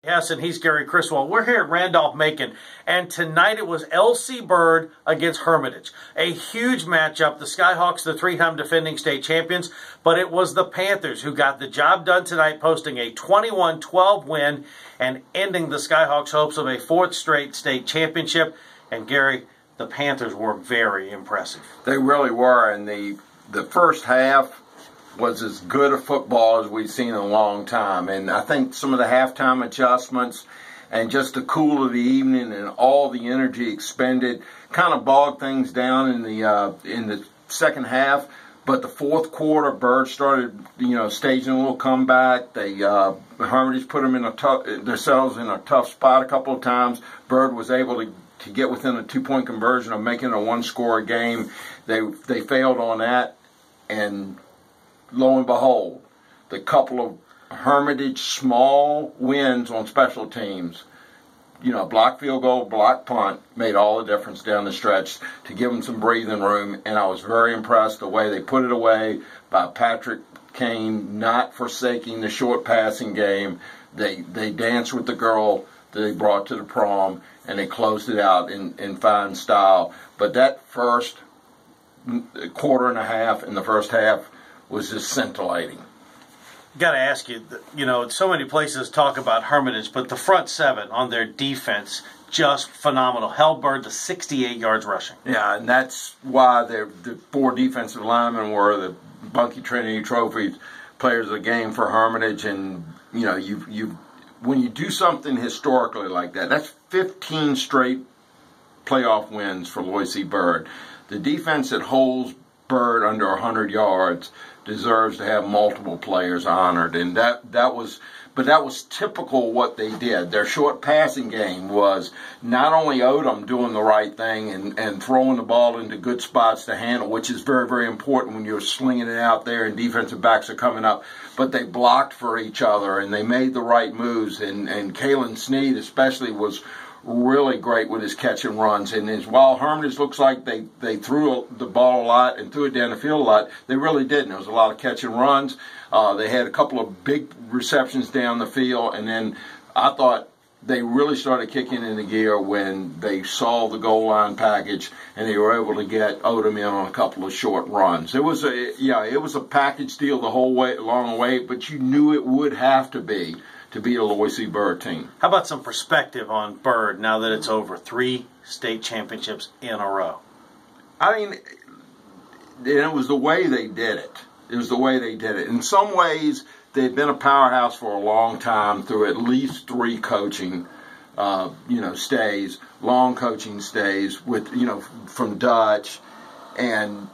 Hess and he's Gary Cirswell. We're here at Randolph-Macon, and tonight it was L.C. Bird against Hermitage. A huge matchup. The Skyhawks, the three-time defending state champions, but it was the Panthers who got the job done tonight, posting a 21-12 win and ending the Skyhawks' hopes of a fourth straight state championship. And Gary, the Panthers were very impressive. They really were, and the first half was as good a football as we've seen in a long time. And I think some of the halftime adjustments and just the cool of the evening and all the energy expended kind of bogged things down in the second half. But the fourth quarter, Bird started, staging a little comeback. Hermitage put them themselves in a tough spot a couple of times. Bird was able to get within a 2-point conversion of making it a one-score game. They failed on that, and lo and behold, the couple of Hermitage small wins on special teams, block field goal, block punt, made all the difference down the stretch to give them some breathing room. And I was very impressed the way they put it away by Patrick Kane, not forsaking the short passing game. They danced with the girl that they brought to the prom, and they closed it out in fine style. But that first quarter and a half in the first half was just scintillating. Got to ask you, so many places talk about Hermitage, but the front seven on their defense, just phenomenal. Held Bird to 68 yards rushing. Yeah, and that's why the 4 defensive linemen were the Bunky Trinity Trophy players of the game for Hermitage. And, when you do something historically like that, that's 15 straight playoff wins for L.C. Bird. The defense that holds Bird under 100 yards deserves to have multiple players honored, and that was typical what they did. Their short passing game was not only Odom doing the right thing and throwing the ball into good spots to handle, which is very, very important when you're slinging it out there and defensive backs are coming up, but they blocked for each other and they made the right moves, and Kalen Sneed especially was really great with his catch and runs. And while Hermitage looks like they threw the ball a lot and threw it down the field a lot, they really didn't. There was a lot of catch and runs. They had a couple of big receptions down the field, and then I thought they really started kicking into gear when they saw the goal line package and they were able to get Odom in on a couple of short runs. It was a package deal the whole way along the way, but you knew it would have to beat a L.C. Bird team. How about some perspective on Bird now that it's over 3 state championships in a row? I mean, it was the way they did it. It was the way they did it. In some ways, they've been a powerhouse for a long time through at least 3 coaching, stays, long coaching stays with, from Dutch and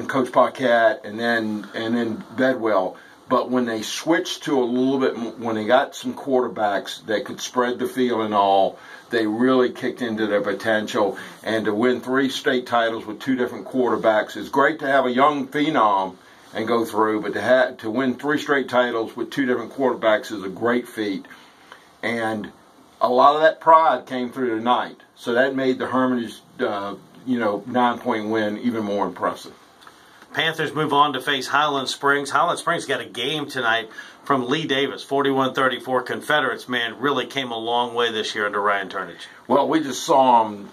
Coach Paquette and then Bedwell. But when they switched to a little bit, when they got some quarterbacks that could spread the field and all, they really kicked into their potential. And to win 3 state titles with 2 different quarterbacks is great to have a young phenom and go through, but to win 3 straight titles with 2 different quarterbacks is a great feat. And a lot of that pride came through tonight. So that made the Hermitage, 9-point win even more impressive. Panthers move on to face Highland Springs. Highland Springs got a game tonight from Lee Davis, 41-34. Confederates, man, really came a long way this year under Ryan Turnage. Well, we just saw them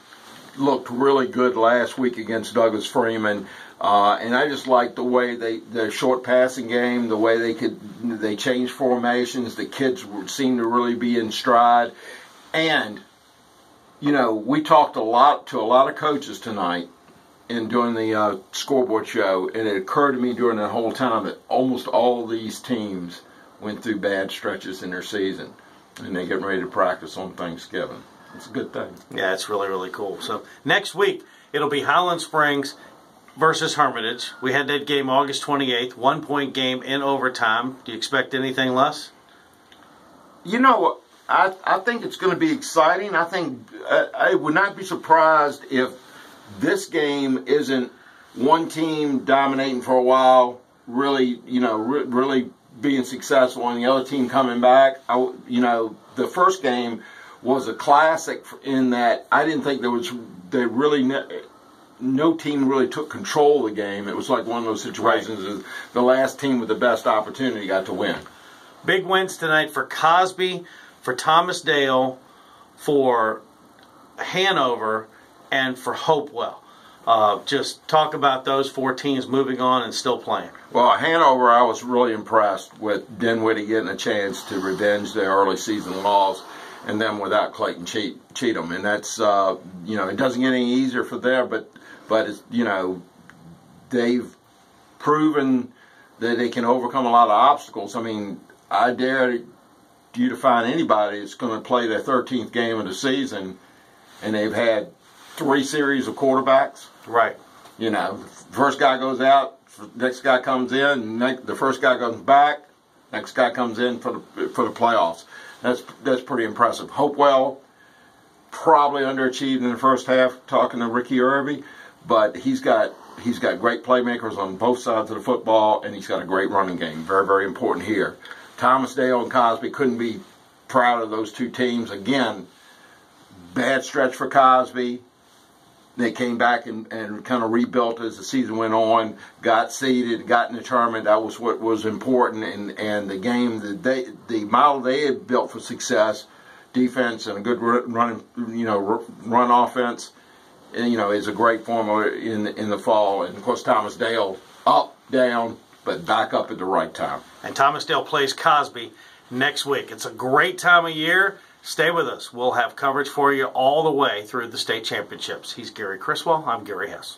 looked really good last week against Douglas Freeman. And I just liked the way their short passing game, the way they changed formations. The kids seemed to really be in stride. And, we talked to a lot of coaches tonight and during the scoreboard show, and it occurred to me during that whole time that almost all these teams went through bad stretches in their season, and they're getting ready to practice on Thanksgiving. It's a good thing. Yeah, it's really, really cool. So next week, it'll be Highland Springs versus Hermitage. We had that game August 28th, 1-point game in overtime. Do you expect anything less? I think it's going to be exciting. I think I would not be surprised if this game isn't one team dominating for a while, really, really being successful, and the other team coming back. The first game was a classic in that I didn't think no team really took control of the game. It was like one of those situations the last team with the best opportunity got to win. Big wins tonight for Cosby, for Thomas Dale, for Hanover, and for Hopewell. Just talk about those 4 teams moving on and still playing. Well, Hanover, I was really impressed with Dinwiddie getting a chance to revenge their early season loss, and then without Clayton Cheatham. And that's, it doesn't get any easier for them, but it's, they've proven that they can overcome a lot of obstacles. I mean, I dare you to find anybody that's going to play their 13th game of the season, and they've had 3 series of quarterbacks. Right. First guy goes out, next guy comes in, the first guy goes back, next guy comes in for the playoffs. That's pretty impressive. Hopewell probably underachieved in the first half, talking to Ricky Irby, but he's got great playmakers on both sides of the football, and he's got a great running game. Very, very important here. Thomas Dale and Cosby, couldn't be proud of those 2 teams. Again, bad stretch for Cosby. They came back and kind of rebuilt as the season went on, got seeded, got in the tournament. That was what was important. And the game, the model they had built for success, defense and a good run offense, is a great formula in the fall. And of course, Thomas Dale up, down, but back up at the right time. And Thomas Dale plays Cosby next week. It's a great time of year. Stay with us. We'll have coverage for you all the way through the state championships. He's Gary Cirswell. I'm Gary Hess.